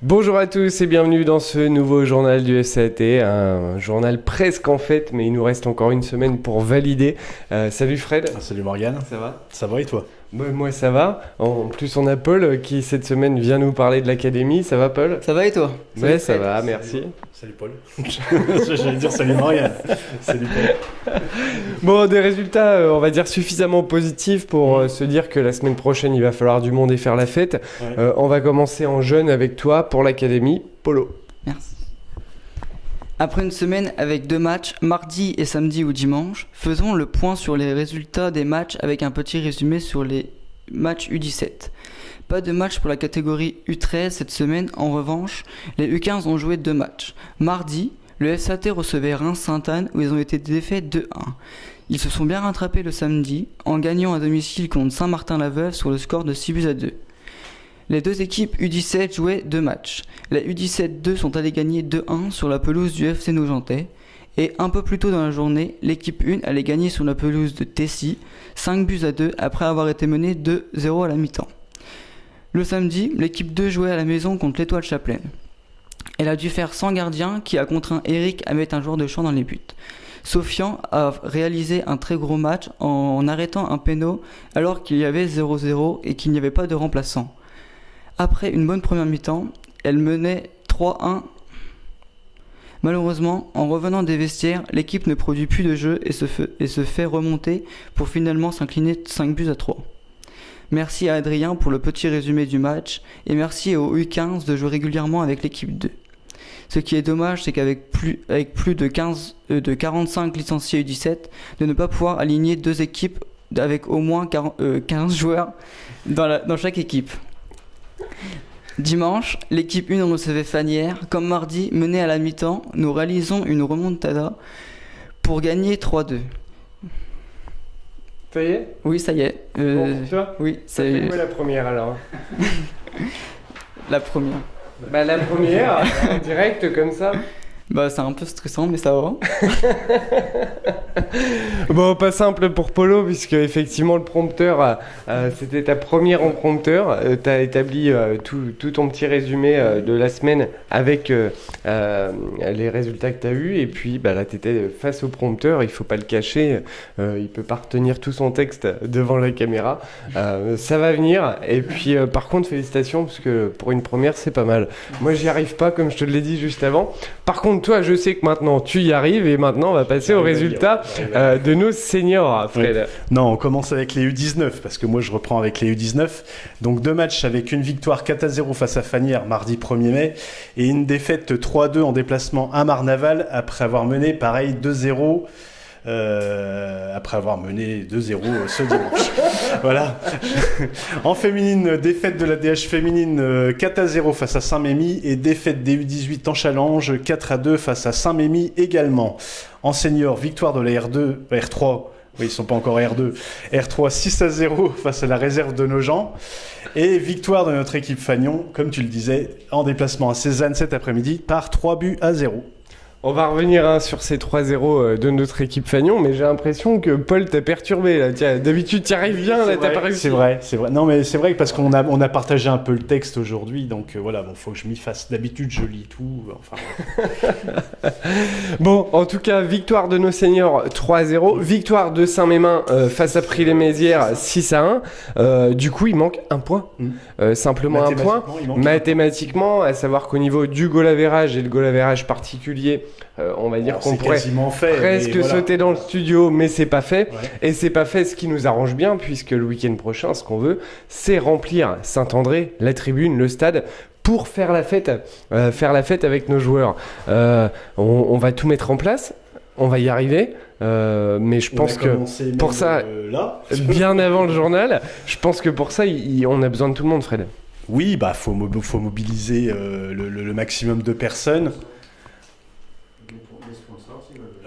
Bonjour à tous et bienvenue dans ce nouveau journal du SAT, un journal presque en fête, mais il nous reste encore une semaine pour valider. Salut Fred. Salut Morgane. Ça va? Ça va et toi? Moi ça va. En plus on a Paul qui cette semaine vient nous parler de l'académie. Ça va Paul? Ça va et toi? Ouais, ça va, merci. Salut Paul. J'allais dire salut Morgane. Salut Paul. Bon, des résultats, on va dire suffisamment positifs pour se dire que la semaine prochaine il va falloir du monde et faire la fête. Ouais. On va commencer en jeune avec toi pour l'académie. Polo. Merci. Après une semaine avec 2 matchs, mardi et samedi ou dimanche, faisons le point sur les résultats des matchs avec un petit résumé sur les matchs U17. Pas de match pour la catégorie U13 cette semaine, en revanche, les U15 ont joué 2 matchs. Mardi, le SAT recevait Reims-Sainte-Anne où ils ont été défaits 2-1. Ils se sont bien rattrapés le samedi en gagnant à domicile contre Saint-Martin-la-Veuve sur le score de 6-2. Les deux équipes U17 jouaient 2 matchs. Les U17-2 sont allés gagner 2-1 sur la pelouse du FC Nogentais. Et un peu plus tôt dans la journée, l'équipe 1 allait gagner sur la pelouse de Tessy 5-2 après avoir été menée 2-0 à la mi-temps. Le samedi, l'équipe 2 jouait à la maison contre l'Étoile Chapelaine. Elle a dû faire sans gardien qui a contraint Eric à mettre un joueur de champ dans les buts. Sofian a réalisé un très gros match en arrêtant un péno alors qu'il y avait 0-0 et qu'il n'y avait pas de remplaçant. Après une bonne première mi-temps, elle menait 3-1. Malheureusement, en revenant des vestiaires, l'équipe ne produit plus de jeu et se fait remonter pour finalement s'incliner 5-3. Merci à Adrien pour le petit résumé du match et merci aux U15 de jouer régulièrement avec l'équipe 2. Ce qui est dommage, c'est qu'avec plus de 45 licenciés U17, de ne pas pouvoir aligner 2 équipes avec au moins 15 joueurs dans chaque équipe. Dimanche, l'équipe 1 recevait Fanières. Comme mardi, menée à la mi-temps, nous réalisons une remontada pour gagner 3-2. Ça y est? Oui, ça y est. Bon, pour toi? Oui, Ça fait quoi la première alors? la première. Bah la première, en direct comme ça. Bah c'est un peu stressant mais ça va. Bon, pas simple pour Polo puisque effectivement le prompteur, c'était ta première en prompteur. T'as établi tout ton petit résumé de la semaine avec les résultats que t'as eus et puis bah, là t'étais face au prompteur, il faut pas le cacher, il peut pas retenir tout son texte devant la caméra. Ça va venir et puis par contre félicitations parce que pour une première c'est pas mal. Moi j'y arrive pas comme je te l'ai dit juste avant. Par contre toi je sais que maintenant tu y arrives et maintenant on va passer aux résultats de nos seniors, Fred. Oui. Non, on commence avec les U19 parce que moi je reprends avec les U19. Donc 2 matchs avec une victoire 4-0 face à Fanières mardi 1er mai et une défaite 3-2 en déplacement à Marnaval après avoir mené pareil 2-0. Après avoir mené 2-0 ce dimanche. Voilà. En féminine, défaite de la DH féminine 4-0 face à Saint-Mémy et défaite des U18 en challenge 4-2 face à Saint-Mémy également. En senior, victoire de la R3, oui, ils sont pas encore R2, R3 6-0 face à la réserve de Nogent. Et victoire de notre équipe Fagnon, comme tu le disais, en déplacement à Cézanne cet après-midi par 3-0. On va revenir sur ces 3-0 de notre équipe Fagnon, mais j'ai l'impression que Paul t'a perturbé là. Tiens, d'habitude tu arrives bien, là t'as pas réussi. C'est vrai. Non mais c'est vrai que parce qu'on a partagé un peu le texte aujourd'hui, donc voilà, bon, faut que je m'y fasse. D'habitude je lis tout. Enfin. Bon, en tout cas, victoire de nos seniors 3-0, victoire de Saint-Mémin face à Prix-les-Mézières 6-1. Du coup, il manque un point, simplement un point. Mathématiquement, à savoir qu'au niveau du goal average et le goal average particulier. On va dire alors, qu'on pourrait presque sauter dans le studio, mais c'est pas fait. Ouais. Et c'est pas fait, ce qui nous arrange bien, puisque le week-end prochain, ce qu'on veut, c'est remplir Saint-André, la tribune, le stade, pour faire la fête avec nos joueurs. On va tout mettre en place, on va y arriver. Mais je pense que pour ça, bien avant le journal, je pense que pour ça, on a besoin de tout le monde, Fred. Oui, bah faut mobiliser le maximum de personnes.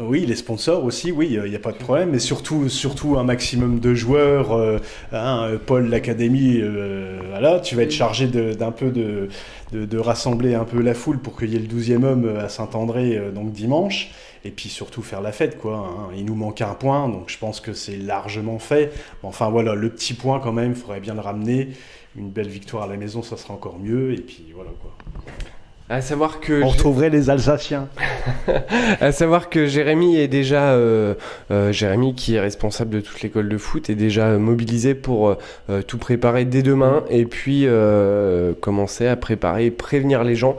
Oui, les sponsors aussi, oui, il n'y a pas de problème, mais surtout un maximum de joueurs. Paul, l'académie, voilà, tu vas être chargé d'un peu de rassembler un peu la foule pour qu'il y ait le 12e homme à Saint-André donc dimanche. Et puis surtout faire la fête, quoi. Il nous manque un point, donc je pense que c'est largement fait. Enfin voilà, le petit point quand même, il faudrait bien le ramener. Une belle victoire à la maison, ça sera encore mieux. Et puis voilà, quoi. À savoir que On retrouverait les Alsaciens. À savoir que Jérémy est déjà Jérémy qui est responsable de toute l'école de foot est déjà mobilisé pour tout préparer dès demain et puis commencer à préparer et prévenir les gens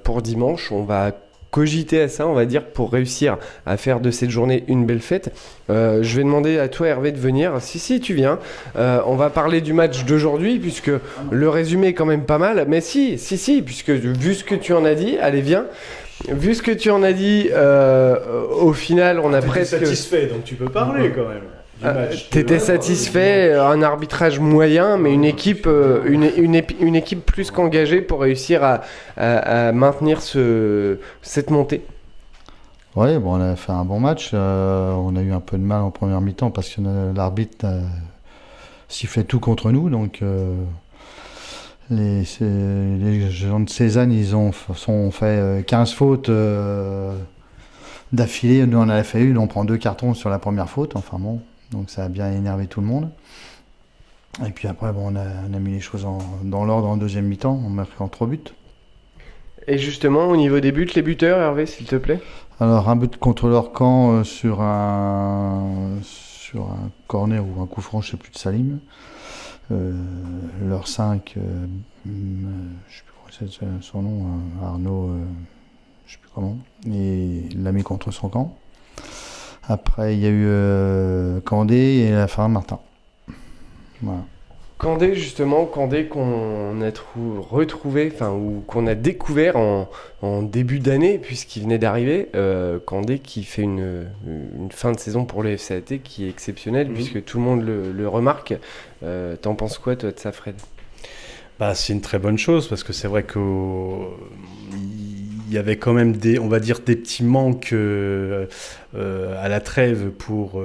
pour dimanche. On va cogiter à ça, on va dire, pour réussir à faire de cette journée une belle fête. Je vais demander à toi, Hervé, de venir. Si, tu viens. On va parler du match d'aujourd'hui, puisque le résumé est quand même pas mal. Mais si, puisque vu ce que tu en as dit, allez, viens. Vu ce que tu en as dit, au final, on a presque... satisfait, donc tu peux parler quand même. T'étais satisfait, un arbitrage moyen, mais une équipe plus qu'engagée pour réussir à maintenir cette montée. Oui, bon, on a fait un bon match. On a eu un peu de mal en première mi-temps parce que l'arbitre sifflait tout contre nous. Donc les gens de Cézanne, ils ont fait 15 fautes d'affilée. Nous, on avait fait une, on prend 2 cartons sur la première faute. Enfin bon. Donc ça a bien énervé tout le monde. Et puis après, bon, on a mis les choses dans l'ordre en deuxième mi-temps. On a pris en 3 buts. Et justement, au niveau des buts, les buteurs, Hervé, s'il te plaît. Alors, un but contre leur camp sur un corner ou un coup franc, je ne sais plus, de Salim. Leur 5, je ne sais plus quoi c'est son nom, Arnaud, je ne sais plus comment. Et il l'a mis contre son camp. Après, il y a eu Candé et à la fin, Martin. Voilà. Candé, justement, qu'on a retrouvé, ou qu'on a découvert en début d'année, puisqu'il venait d'arriver. Candé qui fait une fin de saison pour le FCAT qui est exceptionnelle, puisque tout le monde le remarque. T'en penses quoi, toi, de ça, Fred ? C'est une très bonne chose, parce que c'est vrai qu'il y avait quand même des petits manques à la trêve pour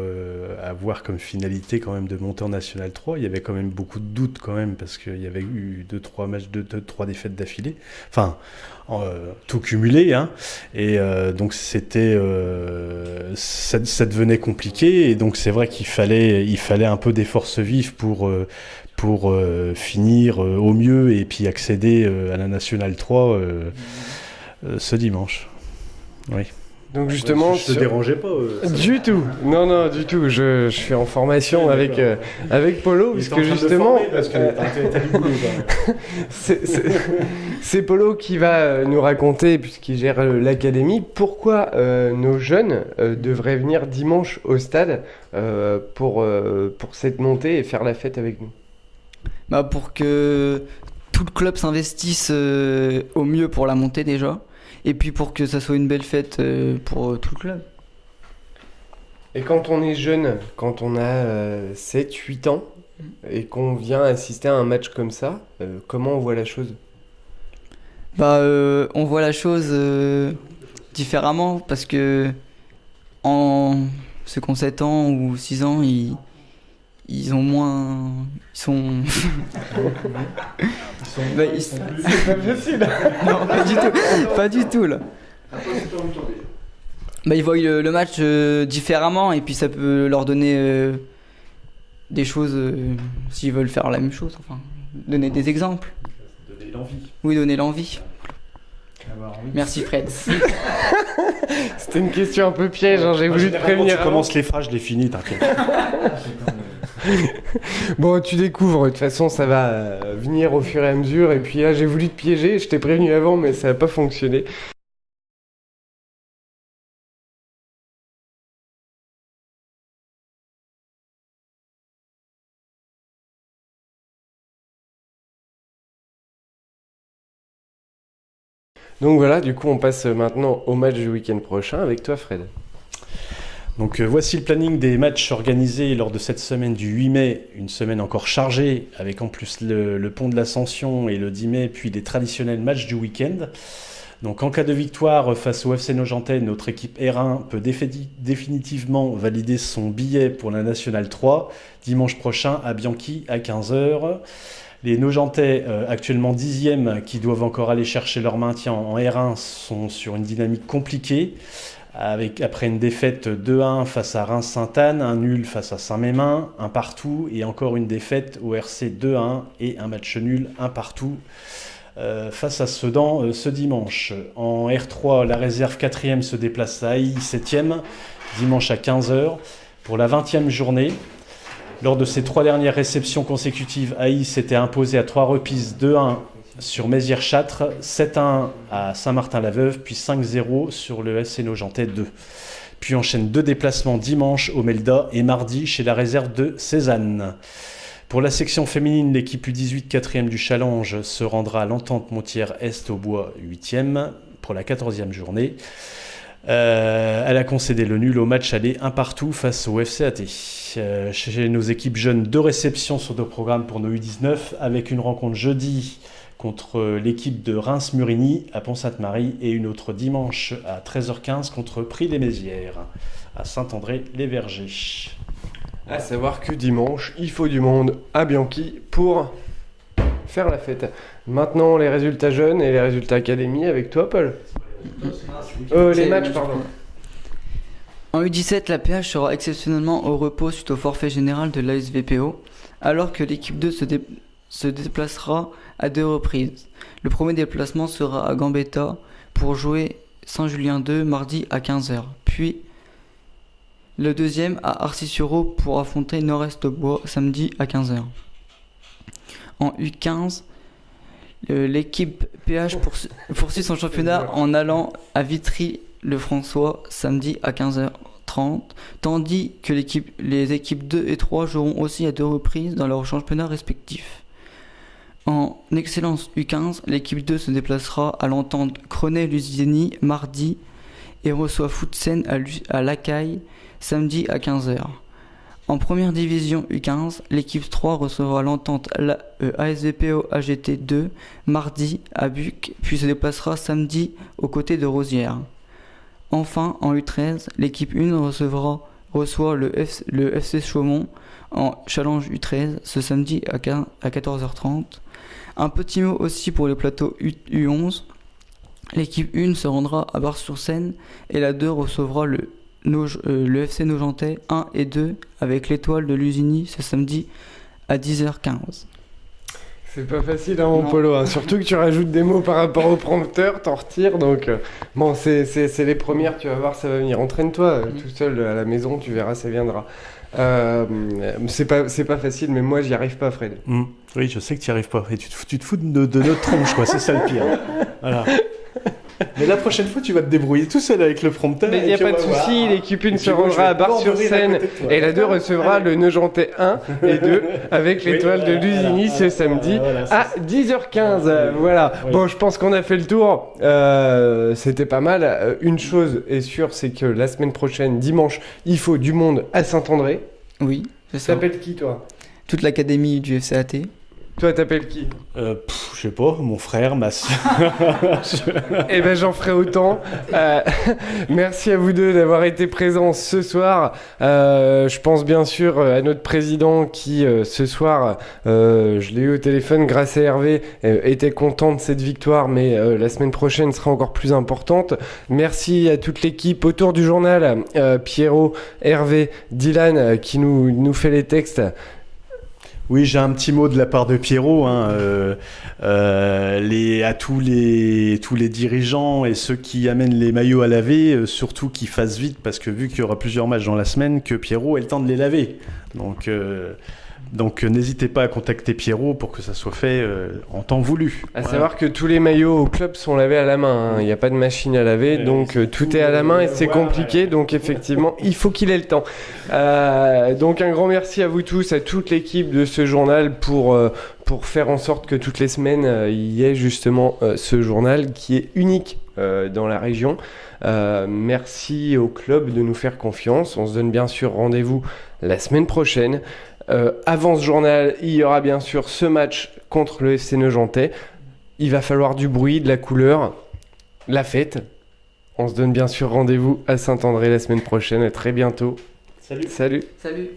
avoir comme finalité quand même de monter en National 3. Il y avait quand même beaucoup de doutes quand même, parce qu'il y avait eu 2-3 matchs, 2-3 défaites d'affilée. Enfin, tout cumulé, hein. Et donc c'était ça devenait compliqué, et donc c'est vrai qu'il fallait un peu des forces vives pour finir au mieux et puis accéder à la National 3 ce dimanche. Oui. Donc justement, je te dérangeais pas du tout. Non, du tout. Je suis en formation avec Polo, puisque justement, c'est Polo qui va nous raconter, puisqu'il gère l'académie, pourquoi nos jeunes devraient venir dimanche au stade pour cette montée et faire la fête avec nous. Pour que tout le club s'investisse au mieux pour la montée déjà, et puis pour que ça soit une belle fête pour tout le club. Et quand on est jeune, quand on a 7-8 ans, et qu'on vient assister à un match comme ça, comment on voit la chose ? On voit la chose différemment, parce que ceux qui ont 7 ans ou 6 ans, ils ont moins... Ils sont... C'est pas facile. Non, pas du tout là. Ils voient le match différemment, et puis ça peut leur donner des choses s'ils veulent faire la même chose, enfin, donner des exemples. Donner l'envie. Oui, donner l'envie. Merci Fred. C'était une question un peu piège, j'ai voulu te prévenir. Tu commences les phrases, je les finis, t'inquiète. Bon, tu découvres, de toute façon ça va venir au fur et à mesure, et puis là j'ai voulu te piéger, je t'ai prévenu avant mais ça n'a pas fonctionné. Donc voilà, du coup on passe maintenant au match du week-end prochain avec toi, Fred. Donc voici le planning des matchs organisés lors de cette semaine du 8 mai, une semaine encore chargée, avec en plus le pont de l'Ascension et le 10 mai, puis les traditionnels matchs du week-end. Donc en cas de victoire face au FC Nogentais, notre équipe R1 peut définitivement valider son billet pour la Nationale 3, dimanche prochain à Bianchi à 15h. Les Nogentais, actuellement 10e, qui doivent encore aller chercher leur maintien en R1, sont sur une dynamique compliquée. Après une défaite 2-1 face à Reims-Sainte-Anne, un nul face à Saint-Mémin, un partout, et encore une défaite au RC 2-1 et un match nul, un partout face à Sedan ce dimanche. En R3, la réserve 4e se déplace à Hailly 7e, dimanche à 15h, pour la 20e journée. Lors de ces 3 dernières réceptions consécutives, Hailly s'était imposé à 3 reprises 2-1 sur Mézières-Châtres, 7-1 à Saint-Martin-la-Veuve, puis 5-0 sur le FC Nogentais 2. Puis enchaîne 2 déplacements dimanche au Melda et mardi chez la réserve de Cézanne. Pour la section féminine, l'équipe U18 4e du Challenge se rendra à l'Entente Montière Est au Bois 8e pour la 14e journée. Elle a concédé le nul au match aller 1-1 face au FCAT. Chez nos équipes jeunes, 2 réceptions sur 2 programmes pour nos U19 avec une rencontre jeudi contre l'équipe de Reims-Murigny à Pont-Sainte-Marie et une autre dimanche à 13h15 contre Prix-les-Mézières à Saint-André-les-Vergers. À savoir que dimanche, il faut du monde à Bianchi pour faire la fête. Maintenant, les résultats jeunes et les résultats académie avec toi, Paul. Les matchs, pardon. En U17, la PH sera exceptionnellement au repos suite au forfait général de l'ASVPO, alors que l'équipe 2 se déplacera à 2 reprises. Le premier déplacement sera à Gambetta pour jouer Saint-Julien 2 mardi à 15h, puis le deuxième à Arcis-sur-Aube pour affronter Nord-Est-Bois samedi à 15h. En U15, l'équipe PH poursuit son championnat en allant à Vitry-le-François samedi à 15h30, tandis que les équipes 2 et 3 joueront aussi à 2 reprises dans leurs championnats respectifs. En excellence U15, l'équipe 2 se déplacera à l'entente Crenay-Lusigny mardi et reçoit Foutsen à Lacaille samedi à 15h. En première division U15, l'équipe 3 recevra l'entente ASVPO AGT 2 mardi à Buc, puis se déplacera samedi aux côtés de Rosières. Enfin, en U13, l'équipe 1 reçoit le FC Chaumont en Challenge U13 ce samedi à 14h30. Un petit mot aussi pour le plateau U11. L'équipe 1 se rendra à Bar-sur-Seine et la 2 recevra le FC Nogentais 1 et 2 avec l'Étoile de Lusigny ce samedi à 10h15. C'est pas facile, hein, mon Polo, hein. Surtout que tu rajoutes des mots par rapport au prompteur, t'en retires, donc bon, c'est les premières, tu vas voir, ça va venir. Entraîne-toi tout seul à la maison, tu verras, ça viendra. C'est pas facile, mais moi j'y arrive pas, Fred. Oui, je sais que tu n'y arrives pas, et tu te fous de notre tronche, quoi, c'est ça le pire. Voilà. Mais la prochaine fois, tu vas te débrouiller tout seul avec le prompteur. Mais il n'y a pas de souci, l'équipe 1 se rendra à Bar-sur-Seine et la 2 recevra le Nogentais 1 et 2 avec l'Étoile de Lusigny ce samedi à 10h15. Voilà. Oui. Bon, je pense qu'on a fait le tour. C'était pas mal. Une chose est sûre, c'est que la semaine prochaine, dimanche, il faut du monde à Saint-André. Oui, c'est ça. T'appelles qui, toi ? Toute l'académie du FCAT. Toi, t'appelles qui ? Je sais pas, mon frère, ma soeur. Eh ben, j'en ferai autant. Merci à vous deux d'avoir été présents ce soir. Je pense bien sûr à notre président qui, ce soir, je l'ai eu au téléphone grâce à Hervé, était content de cette victoire, mais la semaine prochaine sera encore plus importante. Merci à toute l'équipe autour du journal, Pierrot, Hervé, Dylan, qui nous fait les textes. Oui, j'ai un petit mot de la part de Pierrot, à tous les dirigeants et ceux qui amènent les maillots à laver, surtout qu'ils fassent vite, parce que vu qu'il y aura plusieurs matchs dans la semaine, que Pierrot ait le temps de les laver. Donc n'hésitez pas à contacter Pierrot pour que ça soit fait en temps voulu. À savoir que tous les maillots au club sont lavés à la main, il n'y a pas de machine à laver, donc tout est à la main et c'est compliqué, donc effectivement il faut qu'il ait le temps. Donc un grand merci à vous tous, à toute l'équipe de ce journal pour faire en sorte que toutes les semaines il y ait justement ce journal qui est unique dans la région. Merci au club de nous faire confiance, on se donne bien sûr rendez-vous la semaine prochaine. Avant ce journal, il y aura bien sûr ce match contre le FC Nogentais. Il va falloir du bruit, de la couleur, la fête. On se donne bien sûr rendez-vous à Saint-André la semaine prochaine. À très bientôt. Salut. Salut. Salut.